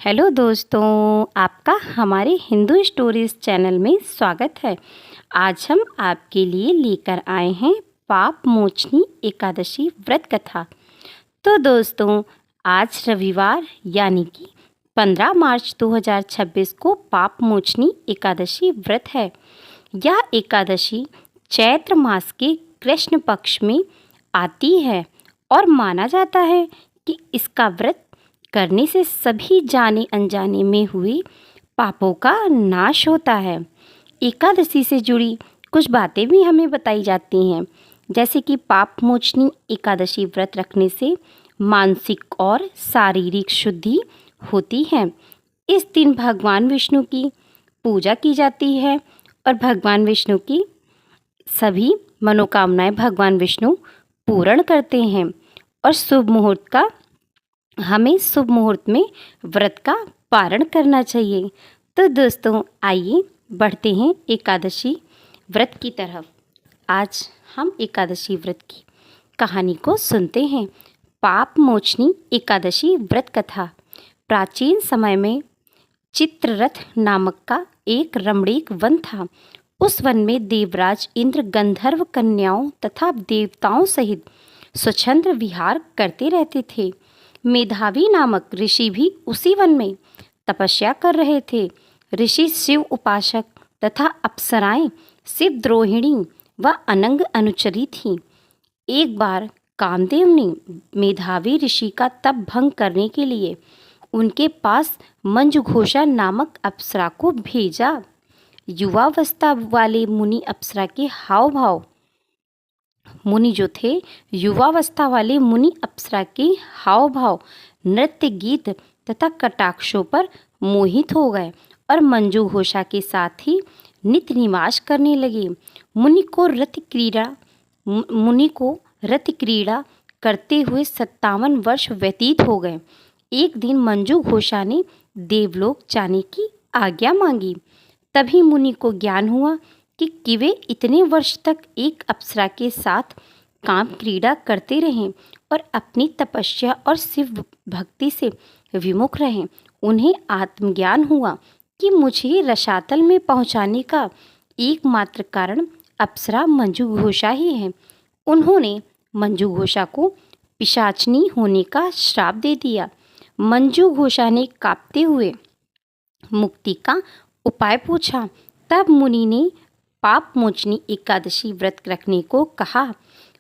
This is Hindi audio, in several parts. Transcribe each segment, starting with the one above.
हेलो दोस्तों, आपका हमारे हिंदू स्टोरीज चैनल में स्वागत है। आज हम आपके लिए लेकर आए हैं पाप मोचनी एकादशी व्रत कथा। तो दोस्तों, आज रविवार यानी कि 15 मार्च 2026 को पाप मोचनी एकादशी व्रत है। यह एकादशी चैत्र मास के कृष्ण पक्ष में आती है और माना जाता है कि इसका व्रत करने से सभी जाने अनजाने में हुए पापों का नाश होता है। एकादशी से जुड़ी कुछ बातें भी हमें बताई जाती हैं, जैसे कि पाप मोचनी एकादशी व्रत रखने से मानसिक और शारीरिक शुद्धि होती है। इस दिन भगवान विष्णु की पूजा की जाती है और भगवान विष्णु की सभी मनोकामनाएं भगवान विष्णु पूर्ण करते हैं। और हमें शुभ मुहूर्त में व्रत का पारण करना चाहिए। तो दोस्तों, आइए बढ़ते हैं एकादशी व्रत की तरफ। आज हम एकादशी व्रत की कहानी को सुनते हैं। पाप मोचनी एकादशी व्रत कथा। प्राचीन समय में चित्ररथ नामक का एक रमणीक वन था। उस वन में देवराज इंद्र गंधर्व कन्याओं तथा देवताओं सहित स्वच्छंद विहार करते रहते थे। मेधावी नामक ऋषि भी उसी वन में तपस्या कर रहे थे। ऋषि शिव उपासक तथा अप्सराएं शिव द्रोहिणी व अनंग अनुचरी थीं। एक बार कामदेव ने मेधावी ऋषि का तप भंग करने के लिए उनके पास मंजुघोषा नामक अप्सरा को भेजा। युवावस्था वाले मुनि अप्सरा के हाव भाव युवावस्था वाले मुनि अप्सरा के हाव भाव, नृत्य, गीत तथा कटाक्षों पर मोहित हो गए और मंजू घोषा के साथ ही नित्य निवास करने लगे। मुनि को रति क्रीड़ा करते हुए 57 वर्ष व्यतीत हो गए। एक दिन मंजू घोषा ने देवलोक जाने की आज्ञा मांगी। तभी मुनि को ज्ञान हुआ कि वे इतने वर्ष तक एक अप्सरा के साथ काम क्रीड़ा करते रहें और अपनी तपस्या और शिव भक्ति से विमुख रहें। उन्हें आत्मज्ञान हुआ कि मुझे रसातल में पहुंचाने का एकमात्र कारण अप्सरा मंजू घोषा ही है। उन्होंने मंजू घोषा को पिशाचनी होने का श्राप दे दिया। मंजू घोषा ने कांपते हुए मुक्ति का उपाय पूछा। तब मुनि ने पाप मोचनी एकादशी व्रत रखने को कहा।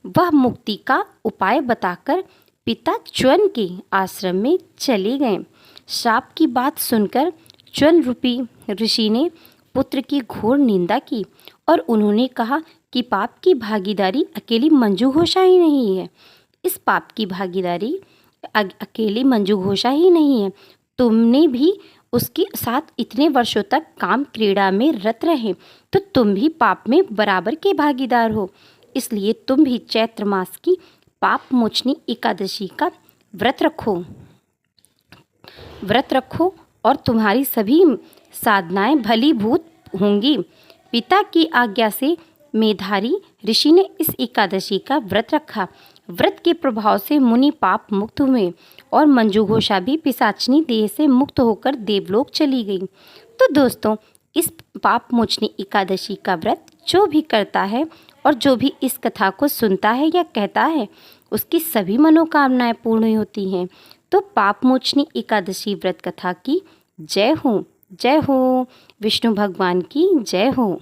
वह मुक्ति का उपाय बताकर पिता च्वन के आश्रम में चले गए। श्राप की बात सुनकर च्वन रूपी ऋषि ने पुत्र की घोर निंदा की और उन्होंने कहा कि पाप की भागीदारी अकेली मंजू घोषा ही नहीं है। इस पाप की भागीदारी अकेली मंजू घोषा ही नहीं है, तुमने भी उसके साथ इतने वर्षों तक काम क्रीड़ा में रत रहे, तो तुम भी पाप में बराबर के भागीदार हो। इसलिए तुम भी चैत्र मास की पाप मोचनी एकादशी का व्रत रखो और तुम्हारी सभी साधनाएं भलीभूत होंगी। पिता की आज्ञा से मेधावी ऋषि ने इस एकादशी का व्रत रखा। व्रत के प्रभाव से मुनि पाप मुक्त हुए और मंजू घोषा भी पिशाचनी देह से मुक्त होकर देवलोक चली गई। तो दोस्तों, इस पाप मोचनी एकादशी का व्रत जो भी करता है और जो भी इस कथा को सुनता है या कहता है, उसकी सभी मनोकामनाएं पूर्ण होती हैं। तो पाप मोचनी एकादशी व्रत कथा की जय हो, जय हो। विष्णु भगवान की जय हो।